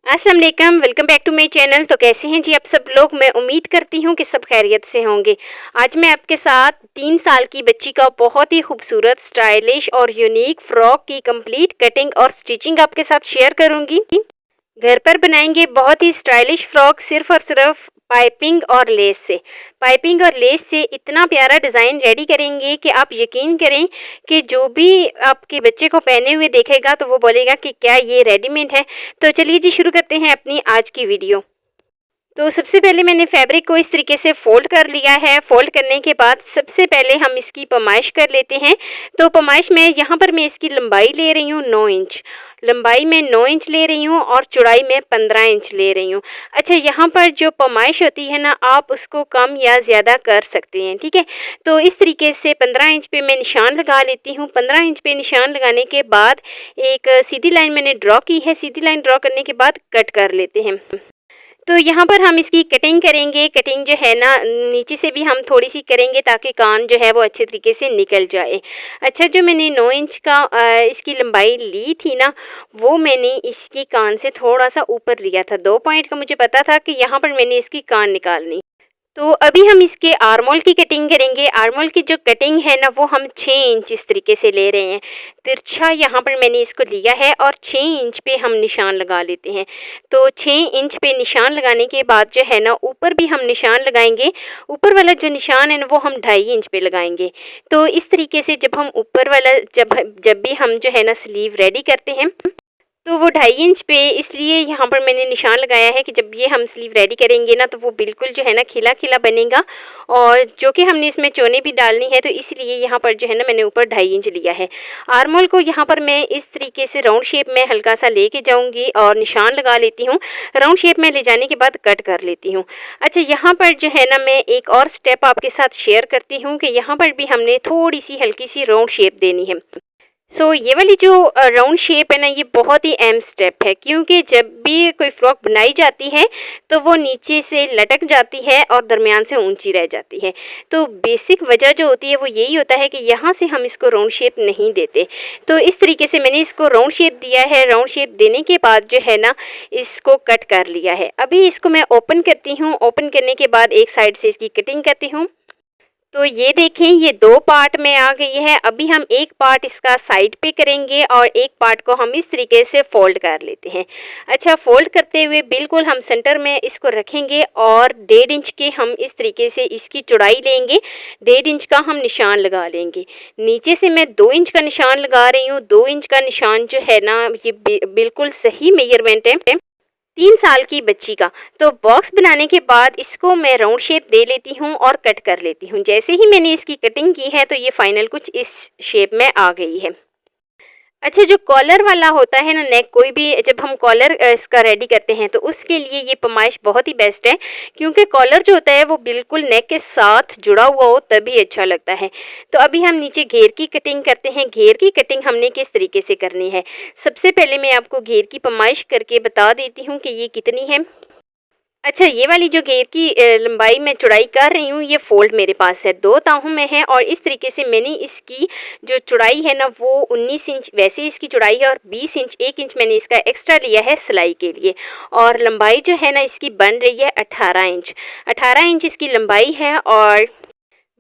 अस्सलाम वालेकुम, welcome back to my channel. तो कैसे हैं जी आप सब लोग। मैं उम्मीद करती हूँ कि सब खैरियत से होंगे। आज मैं आपके साथ 3 साल की बच्ची का बहुत ही खूबसूरत, स्टाइलिश और यूनिक फ्रॉक की कंप्लीट कटिंग और स्टिचिंग आपके साथ शेयर करूँगी। घर पर बनाएंगे बहुत ही स्टाइलिश फ्रॉक सिर्फ और सिर्फ पाइपिंग और लेस से। पाइपिंग और लेस से इतना प्यारा डिज़ाइन रेडी करेंगे कि आप यकीन करें कि जो भी आपके बच्चे को पहने हुए देखेगा तो वो बोलेगा कि क्या ये रेडीमेड है। तो चलिए जी शुरू करते हैं अपनी आज की वीडियो। तो सबसे पहले मैंने फैब्रिक को इस तरीके से फ़ोल्ड कर लिया है। फ़ोल्ड करने के बाद सबसे पहले हम इसकी पैमाइश कर लेते हैं। तो पैमाइश में यहाँ पर मैं इसकी लंबाई ले रही हूँ 9 इंच। लंबाई में 9 इंच ले रही हूँ और चौड़ाई में 15 इंच ले रही हूँ। अच्छा, यहाँ पर जो पैमाइश होती है ना, आप उसको कम या ज़्यादा कर सकते हैं, ठीक है। तो इस तरीके से 15 इंच पे मैं निशान लगा लेती हूँ। 15 इंच पे निशान लगाने के बाद एक सीधी लाइन मैंने ड्रॉ की है। सीधी लाइन ड्रॉ करने के बाद कट कर लेते हैं। तो यहाँ पर हम इसकी कटिंग करेंगे। कटिंग जो है ना, नीचे से भी हम थोड़ी सी करेंगे ताकि कान जो है वो अच्छे तरीके से निकल जाए। अच्छा, जो मैंने 9 इंच का इसकी लंबाई ली थी ना, वो मैंने इसकी कान से थोड़ा सा ऊपर लिया था। 2 पॉइंट का मुझे पता था कि यहाँ पर मैंने इसकी कान निकालनी। तो अभी हम इसके आर्मोल की कटिंग करेंगे। आर्मोल की जो कटिंग है ना, वो हम 6 इंच इस तरीके से ले रहे हैं। तिरछा यहाँ पर मैंने इसको लिया है और 6 इंच पे हम निशान लगा लेते हैं। तो 6 इंच पे निशान लगाने के बाद जो है ना, ऊपर भी हम निशान लगाएंगे। ऊपर वाला जो निशान है ना, वो हम 2.5 इंच पे लगाएंगे। तो इस तरीके से जब हम ऊपर वाला जब भी हम जो है ना स्लीव रेडी करते हैं, तो वो 2.5 इंच पे इसलिए यहाँ पर मैंने निशान लगाया है कि जब ये हम स्लीव रेडी करेंगे ना, तो वो बिल्कुल जो है ना खिला खिला बनेगा। और जो कि हमने इसमें चोने भी डालनी है, तो इसलिए यहाँ पर जो है ना मैंने ऊपर 2.5 इंच लिया है। आर्मोल को यहाँ पर मैं इस तरीके से राउंड शेप में हल्का सा लेके जाऊँगी और निशान लगा लेती हूँ। राउंड शेप में ले जाने के बाद कट कर लेती हूँ। अच्छा, यहाँ पर जो है ना मैं एक और स्टेप आपके साथ शेयर करती हूँ कि यहाँ पर भी हमने थोड़ी सी हल्की सी राउंड शेप देनी है। ये वाली जो राउंड शेप है ना, ये बहुत ही अहम स्टेप है, क्योंकि जब भी कोई फ्रॉक बनाई जाती है तो वो नीचे से लटक जाती है और दरमियान से ऊंची रह जाती है। तो बेसिक वजह जो होती है वो यही होता है कि यहाँ से हम इसको राउंड शेप नहीं देते। तो इस तरीके से मैंने इसको राउंड शेप दिया है। राउंड शेप देने के बाद जो है ना, इसको कट कर लिया है। अभी इसको मैं ओपन करती हूँ। ओपन करने के बाद एक साइड से इसकी कटिंग करती हूँ। तो ये देखें, ये 2 पार्ट में आ गई है। अभी हम एक पार्ट इसका साइड पे करेंगे और एक पार्ट को हम इस तरीके से फोल्ड कर लेते हैं। अच्छा, फोल्ड करते हुए बिल्कुल हम सेंटर में इसको रखेंगे और 1.5 इंच के हम इस तरीके से इसकी चौड़ाई लेंगे। 1.5 इंच का हम निशान लगा लेंगे। नीचे से मैं 2 इंच का निशान लगा रही हूँ। 2 इंच का निशान जो है ना, ये बिल्कुल सही मेजरमेंट है 3 साल की बच्ची का। तो बॉक्स बनाने के बाद इसको मैं राउंड शेप दे लेती हूँ और कट कर लेती हूँ। जैसे ही मैंने इसकी कटिंग की है, तो ये फाइनल कुछ इस शेप में आ गई है। अच्छा, जो कॉलर वाला होता है ना नेक, कोई भी जब हम कॉलर इसका रेडी करते हैं, तो उसके लिए ये पैमाइश बहुत ही बेस्ट है, क्योंकि कॉलर जो होता है वो बिल्कुल नेक के साथ जुड़ा हुआ हो तभी अच्छा लगता है। तो अभी हम नीचे घेर की कटिंग करते हैं। घेर की कटिंग हमने किस तरीके से करनी है, सबसे पहले मैं आपको घेर की पैमाइश करके बता देती हूँ कि ये कितनी है। अच्छा, ये वाली जो घेर की लंबाई मैं चौड़ाई कर रही हूँ, ये फ़ोल्ड मेरे पास है 2 ताहों में है। और इस तरीके से मैंने इसकी जो चौड़ाई है ना, वो 19 इंच वैसे इसकी चौड़ाई है और 20 इंच 1 इंच मैंने इसका एक्स्ट्रा लिया है सिलाई के लिए। और लंबाई जो है ना इसकी बन रही है 18 इंच। 18 इंच इसकी लंबाई है और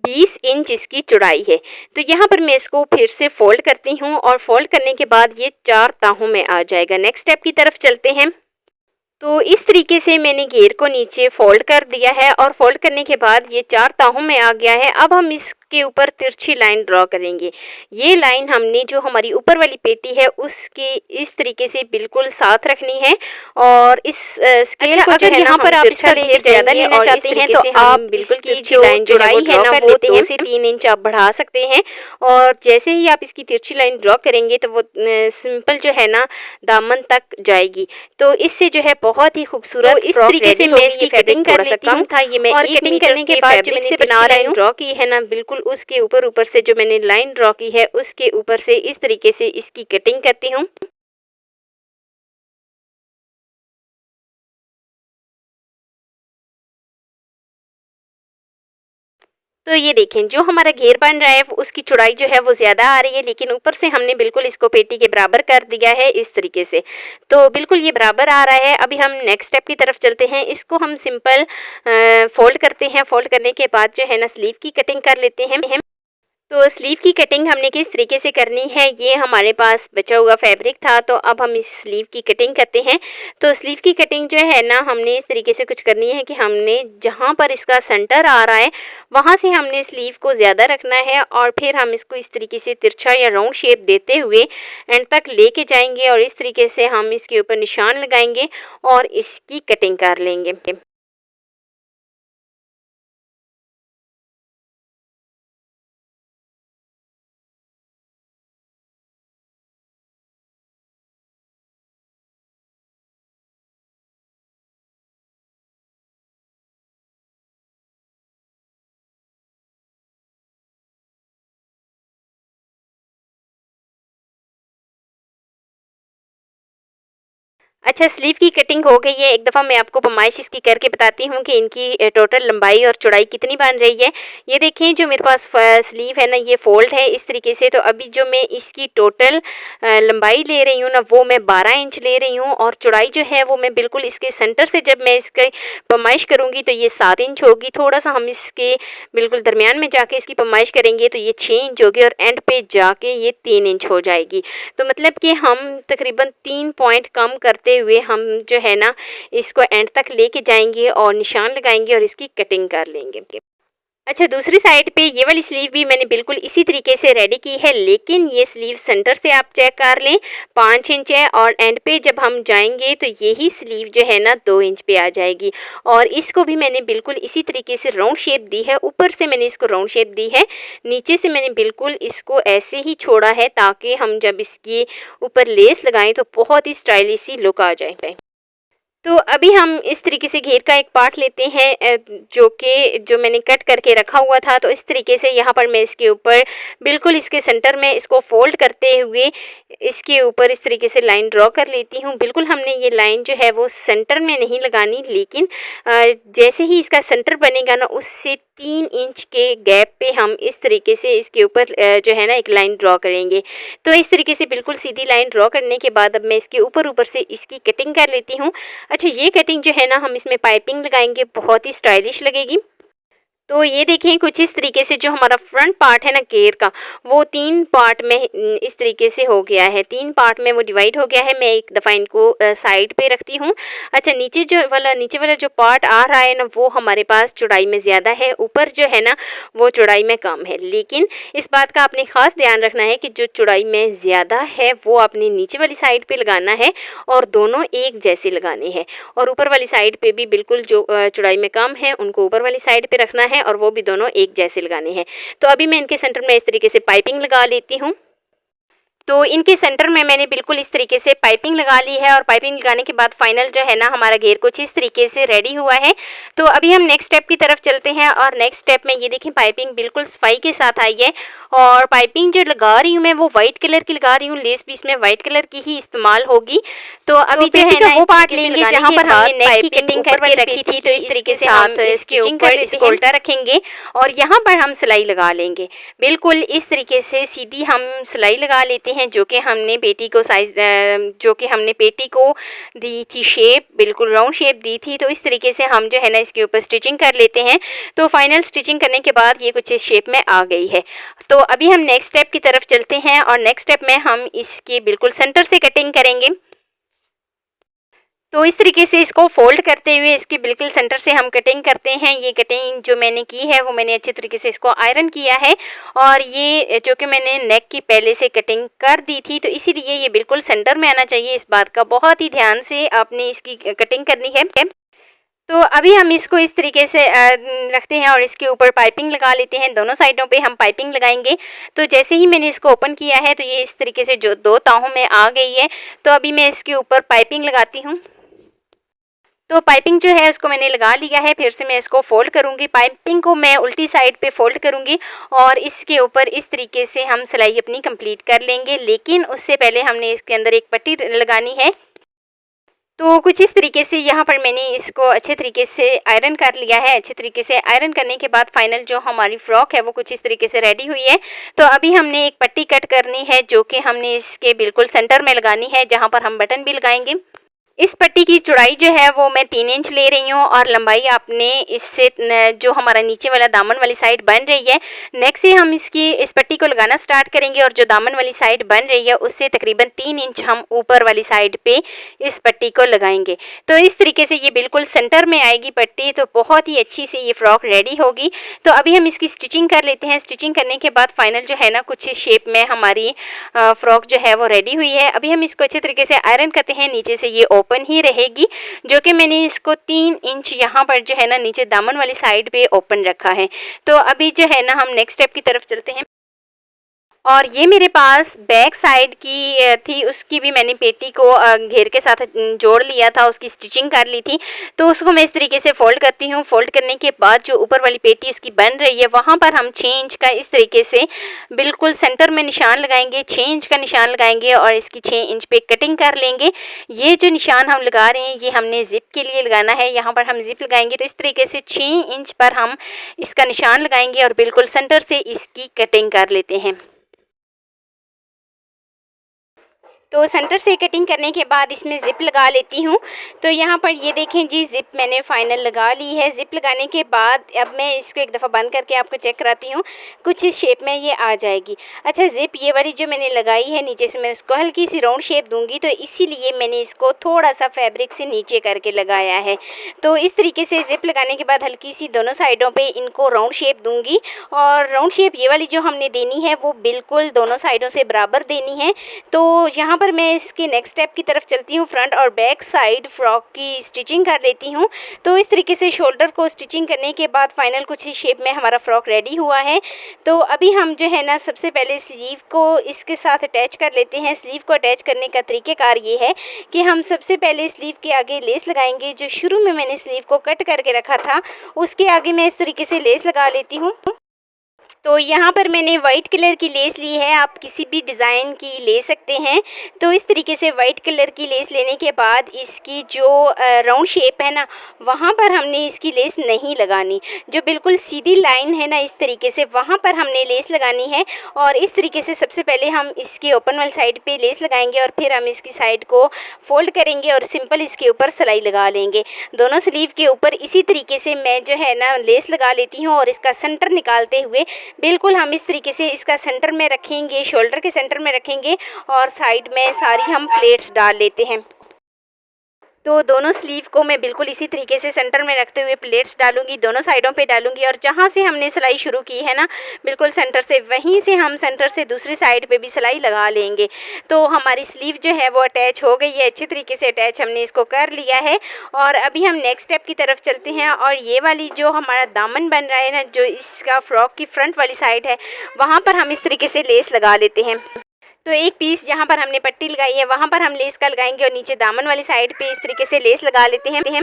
20 इंच इसकी चौड़ाई है। तो यहाँ पर मैं इसको फिर से फ़ोल्ड करती हूँ और फ़ोल्ड करने के बाद ये 4 ताहों में आ जाएगा। नेक्स्ट स्टेप की तरफ चलते हैं। तो इस तरीके से मैंने घेर को नीचे फोल्ड कर दिया है और फोल्ड करने के बाद ये 4 ताहों में आ गया है। अब हम इसके ऊपर तिरछी लाइन ड्रॉ करेंगे। ये लाइन हमने जो हमारी ऊपर वाली पेटी है उसके इस तरीके से बिल्कुल साथ रखनी है। और इस स्केल को जो है यहाँ पर आप इसका घेर ज़्यादा लेना चाहते हैं, तो आप बिल्कुल तिरछी लाइन चौड़ाई है ना, वो 2 से 3 इंच आप बढ़ा सकते हैं। और जैसे ही आप इसकी तिरछी लाइन ड्रॉ करेंगे, तो वो सिंपल जो है ना दामन तक जाएगी। तो इससे जो है बहुत ही खूबसूरत इस तरीके से मैं इसकी कटिंग कर लेती हूँ। था ये मैं और कटिंग करने के बाद जो मैंने बना रही हूँ ड्रॉ की है ना, बिल्कुल उसके ऊपर से जो मैंने लाइन ड्रॉ की है उसके ऊपर से इस तरीके से इसकी कटिंग करती हूँ। तो ये देखें जो हमारा घेर बन रहा है उसकी चौड़ाई जो है वो ज़्यादा आ रही है, लेकिन ऊपर से हमने बिल्कुल इसको पेटी के बराबर कर दिया है इस तरीके से। तो बिल्कुल ये बराबर आ रहा है। अभी हम नेक्स्ट स्टेप की तरफ चलते हैं। इसको हम सिंपल फ़ोल्ड करते हैं। फ़ोल्ड करने के बाद जो है ना स्लीव की कटिंग कर लेते हैं। तो स्लीव की कटिंग हमने किस तरीके से करनी है, ये हमारे पास बचा हुआ फैब्रिक था, तो अब हम इस स्लीव की कटिंग करते हैं। तो स्लीव की कटिंग जो है ना हमने इस तरीके से कुछ करनी है कि हमने जहाँ पर इसका सेंटर आ रहा है वहाँ से हमने स्लीव को ज़्यादा रखना है और फिर हम इसको इस तरीके से तिरछा या राउंड शेप देते हुए एंड तक लेके जाएंगे और इस तरीके से हम इसके ऊपर निशान लगाएंगे और इसकी कटिंग कर लेंगे। अच्छा, स्लीव की कटिंग हो गई है। एक दफ़ा मैं आपको पैमाइश इसकी करके बताती हूँ कि इनकी टोटल लंबाई और चौड़ाई कितनी बन रही है। ये देखें जो मेरे पास स्लीव है ना ये फ़ोल्ड है इस तरीके से। तो अभी जो मैं इसकी टोटल लंबाई ले रही हूँ ना वो मैं 12 इंच ले रही हूँ और चौड़ाई जो है वो मैं बिल्कुल इसके सेंटर से जब मैं इसकी पैमाइश करूँगी तो ये 7 इंच होगी। थोड़ा-सा हम इसके बिल्कुल दरमियान में जाके इसकी पैमाइश करेंगे तो ये 6 इंच होगी और एंड पे जाके ये 3 इंच हो जाएगी। तो मतलब कि हम तकरीबन 3 पॉइंट कम करते हुए हम जो है ना इसको एंड तक लेके जाएंगे और निशान लगाएंगे और इसकी कटिंग कर लेंगे। अच्छा, दूसरी साइड पे ये वाली स्लीव भी मैंने बिल्कुल इसी तरीके से रेडी की है, लेकिन ये स्लीव सेंटर से आप चेक कर लें 5 इंच है और एंड पे जब हम जाएंगे तो यही स्लीव जो है ना 2 इंच पे आ जाएगी। और इसको भी मैंने बिल्कुल इसी तरीके से राउंड शेप दी है। ऊपर से मैंने इसको राउंड शेप दी है, नीचे से मैंने बिल्कुल इसको ऐसे ही छोड़ा है ताकि हम जब इसके ऊपर लेस लगाएं तो बहुत ही स्टाइलिश सी लुक आ जाए। तो अभी हम इस तरीके से घेर का एक पार्ट लेते हैं जो मैंने कट करके रखा हुआ था। तो इस तरीके से यहाँ पर मैं इसके ऊपर बिल्कुल इसके सेंटर में इसको फोल्ड करते हुए इसके ऊपर इस तरीके से लाइन ड्रॉ कर लेती हूँ। बिल्कुल हमने ये लाइन जो है वो सेंटर में नहीं लगानी, लेकिन जैसे ही इसका सेंटर बनेगा ना उससे 3 इंच के गैप पे हम इस तरीके से इसके ऊपर जो है ना एक लाइन ड्रॉ करेंगे। तो इस तरीके से बिल्कुल सीधी लाइन ड्रॉ करने के बाद अब मैं इसके ऊपर से इसकी कटिंग कर लेती हूँ। अच्छा, ये कटिंग जो है ना हम इसमें पाइपिंग लगाएंगे, बहुत ही स्टाइलिश लगेगी। तो ये देखें कुछ इस तरीके से जो हमारा फ्रंट पार्ट है ना घेर का वो 3 पार्ट में इस तरीके से हो गया है, 3 पार्ट में वो डिवाइड हो गया है। मैं एक दफ़ा इनको साइड पे रखती हूँ। अच्छा, नीचे वाला जो पार्ट आ रहा है ना वो हमारे पास चौड़ाई में ज़्यादा है, ऊपर जो है ना वो चौड़ाई में कम है। लेकिन इस बात का आपने ख़ास ध्यान रखना है कि जो चौड़ाई में ज़्यादा है वो अपनी नीचे वाली साइड पे लगाना है और दोनों एक जैसे लगाने हैं। और ऊपर वाली साइड पे भी बिल्कुल जो चौड़ाई में कम है उनको ऊपर वाली साइड पे रखना है और वो भी दोनों एक जैसे लगाने हैं। तो अभी मैं इनके सेंटर में इस तरीके से पाइपिंग लगा लेती हूँ। तो इनके सेंटर में मैंने बिल्कुल इस तरीके से पाइपिंग लगा ली है और पाइपिंग लगाने के बाद फाइनल जो है ना हमारा घेर कुछ इस तरीके से रेडी हुआ है। तो अभी हम नेक्स्ट स्टेप की तरफ चलते हैं और नेक्स्ट स्टेप में ये देखें पाइपिंग बिल्कुल सफाई के साथ आई है और पाइपिंग जो लगा रही हूँ मैं वो वाइट कलर की लगा रही हूँ, लेस भी इसमें वाइट कलर की ही इस्तेमाल होगी। तो अभी जो है ना वो पार्ट लेंगे जहाँ पर हमने नेक की कटिंग करके रखी थी, तो इस तरीके से हम इसके ऊपर इसको उल्टा रखेंगे और यहाँ पर हम सिलाई लगा लेंगे। बिल्कुल इस तरीके से सीधी हम सिलाई लगा लेते हैं जो कि हमने पेटी को दी थी शेप, बिल्कुल राउंड शेप दी थी। तो इस तरीके से हम जो है ना इसके ऊपर स्टिचिंग कर लेते हैं। तो फाइनल स्टिचिंग करने के बाद ये कुछ इस शेप में आ गई है। तो अभी हम नेक्स्ट स्टेप की तरफ चलते हैं और नेक्स्ट स्टेप में हम इसके बिल्कुल सेंटर से कटिंग करेंगे। तो इस तरीके से इसको फोल्ड करते हुए इसके बिल्कुल सेंटर से हम कटिंग करते हैं। ये कटिंग जो मैंने की है वो मैंने अच्छे तरीके से इसको आयरन किया है और ये जो कि मैंने नेक की पहले से कटिंग कर दी थी, तो इसीलिए ये बिल्कुल सेंटर में आना चाहिए। इस बात का बहुत ही ध्यान से आपने इसकी कटिंग करनी है। तो अभी हम इसको इस तरीके से रखते हैं और इसके ऊपर पाइपिंग लगा लेते हैं। दोनों साइडों पे हम पाइपिंग लगाएंगे। तो जैसे ही मैंने इसको ओपन किया है तो ये इस तरीके से जो 2 ताहों में आ गई है। तो अभी मैं इसके ऊपर पाइपिंग लगाती हूँ। तो पाइपिंग जो है उसको मैंने लगा लिया है। फिर से मैं इसको फोल्ड करूँगी, पाइपिंग को मैं उल्टी साइड पे फोल्ड करूँगी और इसके ऊपर इस तरीके से हम सिलाई अपनी कंप्लीट कर लेंगे। लेकिन उससे पहले हमने इसके अंदर एक पट्टी लगानी है। तो कुछ इस तरीके से यहाँ पर मैंने इसको अच्छे तरीके से आयरन कर लिया है। अच्छे तरीके से आयरन करने के बाद फाइनल जो हमारी फ्रॉक है वो कुछ इस तरीके से रेडी हुई है। तो अभी हमने एक पट्टी कट करनी है जो कि हमने इसके बिल्कुल सेंटर में लगानी है, जहाँ पर हम बटन भी लगाएंगे। इस पट्टी की चौड़ाई जो है वो मैं 3 इंच ले रही हूँ और लंबाई आपने इससे जो हमारा नीचे वाला दामन वाली साइड बन रही है, नेक से हम इस पट्टी को लगाना स्टार्ट करेंगे और जो दामन वाली साइड बन रही है उससे तकरीबन 3 इंच हम ऊपर वाली साइड पे इस पट्टी को लगाएंगे। तो इस तरीके से ये बिल्कुल सेंटर में आएगी पट्टी, तो बहुत ही अच्छी से ये फ्रॉक रेडी होगी। तो अभी हम इसकी स्टिचिंग कर लेते हैं। स्टिचिंग करने के बाद फाइनल जो है ना कुछ इस शेप में हमारी फ्रॉक जो है वो रेडी हुई है। अभी हम इसको अच्छे तरीके से आयरन करते हैं। नीचे से ये ओपन ही रहेगी, जो कि मैंने इसको 3 इंच यहाँ पर जो है ना नीचे दामन वाली साइड पे ओपन रखा है। तो अभी जो है ना हम नेक्स्ट स्टेप की तरफ चलते हैं। और ये मेरे पास बैक साइड की थी, उसकी भी मैंने पेटी को घेर के साथ जोड़ लिया था, उसकी स्टिचिंग कर ली थी। तो उसको मैं इस तरीके से फोल्ड करती हूँ। फोल्ड करने के बाद जो ऊपर वाली पेटी उसकी बन रही है वहाँ पर हम 6 इंच का इस तरीके से बिल्कुल सेंटर में निशान लगाएंगे। 6 इंच का निशान लगाएंगे और इसकी 6 इंच पे कटिंग कर लेंगे। ये जो निशान हम लगा रहे हैं ये हमने जिप के लिए लगाना है। यहाँ पर हम जिप लगाएंगे तो इस तरीके से 6 इंच पर हम इसका निशान लगाएंगे और बिल्कुल सेंटर से इसकी कटिंग कर लेते हैं। तो सेंटर से कटिंग करने के बाद इसमें ज़िप लगा लेती हूँ। तो यहाँ पर ये देखें जी, ज़िप मैंने फ़ाइनल लगा ली है। ज़िप लगाने के बाद अब मैं इसको एक दफ़ा बंद करके आपको चेक कराती हूँ। कुछ इस शेप में ये आ जाएगी। अच्छा, ज़िप ये वाली जो मैंने लगाई है नीचे से मैं इसको हल्की सी राउंड शेप दूँगी, तो इसीलिए मैंने इसको थोड़ा सा फैब्रिक से नीचे करके लगाया है। तो इस तरीके से ज़िप लगाने के बाद हल्की सी दोनों साइडों पर इनको राउंड शेप दूँगी। और राउंड शेप ये वाली जो हमने देनी है वो बिल्कुल दोनों साइडों से बराबर देनी है। तो यहाँ पर मैं इसके नेक्स्ट स्टेप की तरफ चलती हूँ। फ्रंट और बैक साइड फ्रॉक की स्टिचिंग कर लेती हूँ। तो इस तरीके से शोल्डर को स्टिचिंग करने के बाद फाइनल कुछ ही शेप में हमारा फ्रॉक रेडी हुआ है। तो अभी हम जो है ना सबसे पहले स्लीव को इसके साथ अटैच कर लेते हैं। स्लीव को अटैच करने का तरीक़ेकार ये है कि हम सबसे पहले स्लीव के आगे लेस लगाएंगे। जो शुरू में मैंने स्लीव को कट करके रखा था उसके आगे मैं इस तरीके से लेस लगा लेती हूँ। तो यहाँ पर मैंने वाइट कलर की लेस ली है, आप किसी भी डिज़ाइन की ले सकते हैं। तो इस तरीके से वाइट कलर की लेस लेने के बाद इसकी जो राउंड शेप है ना वहाँ पर हमने इसकी लेस नहीं लगानी। जो बिल्कुल सीधी लाइन है ना इस तरीके से वहाँ पर हमने लेस लगानी है। और इस तरीके से सबसे पहले हम इसके ओपन वाली साइड पे लेस लगाएंगे और फिर हम इसकी साइड को फोल्ड करेंगे और सिंपल इसके ऊपर सिलाई लगा लेंगे। दोनों स्लीव के ऊपर इसी तरीके से मैं जो है ना लेस लगा लेती हूँ और इसका सेंटर निकालते हुए बिल्कुल हम इस तरीके से इसका सेंटर में रखेंगे, शोल्डर के सेंटर में रखेंगे और साइड में सारी हम प्लेट्स डाल लेते हैं। तो दोनों स्लीव को मैं बिल्कुल इसी तरीके से सेंटर में रखते हुए प्लेट्स डालूंगी, दोनों साइडों पे डालूंगी और जहाँ से हमने सिलाई शुरू की है ना बिल्कुल सेंटर से, वहीं से हम सेंटर से दूसरी साइड पे भी सिलाई लगा लेंगे। तो हमारी स्लीव जो है वो अटैच हो गई है, अच्छी तरीके से अटैच हमने इसको कर लिया है। और अभी हम नेक्स्ट स्टेप की तरफ चलते हैं। और ये वाली जो हमारा दामन बन रहा है ना, जो इसका फ्रॉक की फ्रंट वाली साइड है वहाँ पर हम इस तरीके से लेस लगा लेते हैं। तो एक पीस जहाँ पर हमने पट्टी लगाई है वहाँ पर हम लेस का लगाएंगे और नीचे दामन वाली साइड पे इस तरीके से लेस लगा लेते हैं।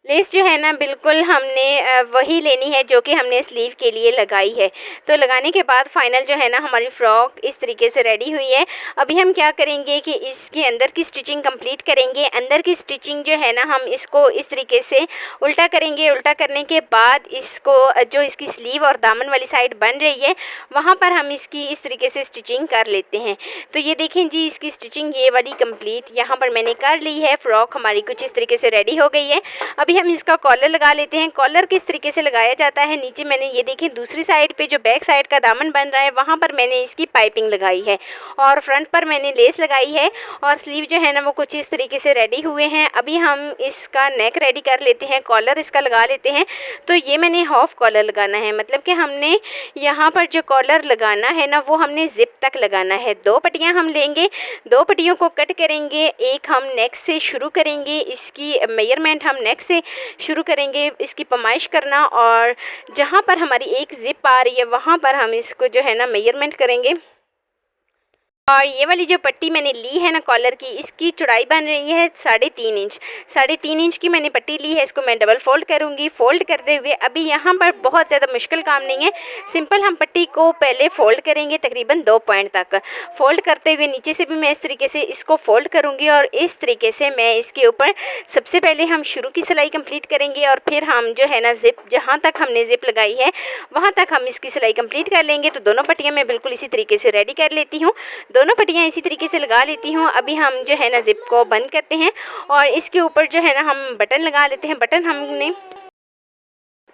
लेस जो है ना बिल्कुल हमने वही लेनी है जो कि हमने स्लीव के लिए लगाई है। तो लगाने के बाद फाइनल जो है ना हमारी फ़्रॉक इस तरीके से रेडी हुई है। अभी हम क्या करेंगे कि इसके अंदर की स्टिचिंग कंप्लीट करेंगे। अंदर की स्टिचिंग जो है ना हम इसको इस तरीके से उल्टा करेंगे। उल्टा करने के बाद इसको जो इसकी स्लीव और दामन वाली साइड बन रही है वहाँ पर हम इसकी इस तरीके से स्टिचिंग कर लेते हैं। तो ये देखें जी, इसकी स्टिचिंग ये वाली कंप्लीट यहाँ पर मैंने कर ली है। फ़्रॉक हमारी कुछ इस तरीके से रेडी हो गई है। अभी हम इसका कॉलर लगा लेते हैं। कॉलर किस तरीके से लगाया जाता है, नीचे मैंने ये देखें दूसरी साइड पे जो बैक साइड का दामन बन रहा है वहाँ पर मैंने इसकी पाइपिंग लगाई है और फ्रंट पर मैंने लेस लगाई है। और स्लीव जो है ना वो कुछ इस तरीके से रेडी हुए हैं। अभी हम इसका नेक रेडी कर लेते हैं, कॉलर इसका लगा लेते हैं। तो ये मैंने हाफ कॉलर लगाना है, मतलब कि हमने यहाँ पर जो कॉलर लगाना है ना वो हमने जिप तक लगाना है। 2 पट्टियाँ हम लेंगे, 2 पट्टियों को कट करेंगे। एक हम नेक से शुरू करेंगे, इसकी मेजरमेंट हम नेक से शुरू करेंगे, इसकी पैमाइश करना। और जहाँ पर हमारी एक जिप आ रही है वहाँ पर हम इसको जो है ना मेजरमेंट करेंगे। और ये वाली जो पट्टी मैंने ली है ना कॉलर की, इसकी चौड़ाई बन रही है 3.5 इंच। 3.5 इंच की मैंने पट्टी ली है। इसको मैं डबल फोल्ड करूँगी। फोल्ड करते हुए अभी यहाँ पर बहुत ज़्यादा मुश्किल काम नहीं है, सिंपल हम पट्टी को पहले फ़ोल्ड करेंगे तकरीबन 2 पॉइंट तक। फ़ोल्ड करते हुए नीचे से भी मैं इस तरीके से इसको फ़ोल्ड करूँगी और इस तरीके से मैं इसके ऊपर सबसे पहले हम शुरू की सिलाई कंप्लीट करेंगे और फिर हम जो है ना ज़िप, जहाँ तक हमने ज़िप लगाई है वहाँ तक हम इसकी सिलाई कंप्लीट कर लेंगे। तो दोनों पट्टियाँ मैं बिल्कुल इसी तरीके से रेडी कर लेती हूँ। दोनों पट्टियाँ इसी तरीके से लगा लेती हूँ। अभी हम जो है ना ज़िप को बंद करते हैं और इसके ऊपर जो है ना हम बटन लगा लेते हैं। बटन हमने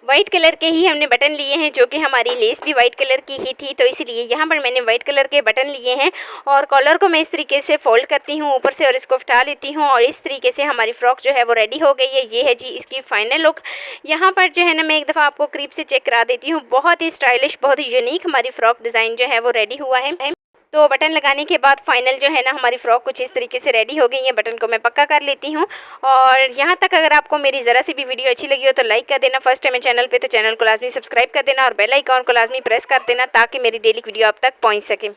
वाइट कलर के ही हमने बटन लिए हैं, जो कि हमारी लेस भी वाइट कलर की ही थी, तो इसलिए यहाँ पर मैंने वाइट कलर के बटन लिए हैं। और कॉलर को मैं इस तरीके से फोल्ड करती हूँ ऊपर से और इसको हटा लेती हूँ और इस तरीके से हमारी फ़्रॉक जो है वो रेडी हो गई है। ये है जी इसकी फ़ाइनल लुक। यहाँ पर जो है ना मैं एक दफ़ा आपको करीब से चेक करा देती हूँ। बहुत ही स्टाइलिश, बहुत ही यूनिक हमारी फ़्रॉक डिज़ाइन जो है वो रेडी हुआ है। तो बटन लगाने के बाद फाइनल जो है ना हमारी फ़्रॉक कुछ इस तरीके से रेडी हो गई है। बटन को मैं पक्का कर लेती हूँ। और यहाँ तक अगर आपको मेरी ज़रा सी भी वीडियो अच्छी लगी हो तो लाइक कर देना। फर्स्ट टाइम है चैनल पे तो चैनल को लाजमी सब्सक्राइब कर देना और बेल आइकॉन को लाजमी प्रेस कर देना ताकि मेरी डेली वीडियो आप तक पहुँच सके।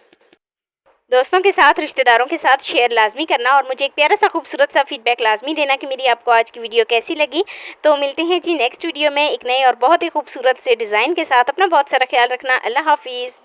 दोस्तों के साथ, रिश्तेदारों के साथ शेयर लाजमी करना और मुझे एक प्यारा सा खूबसूरत सा फीडबैक लाजमी देना कि मेरी आपको आज की वीडियो कैसी लगी। तो मिलते हैं जी नेक्स्ट वीडियो में एक नए और बहुत ही खूबसूरत से डिज़ाइन के साथ। अपना बहुत सारा ख्याल रखना। अल्लाह हाफिज़।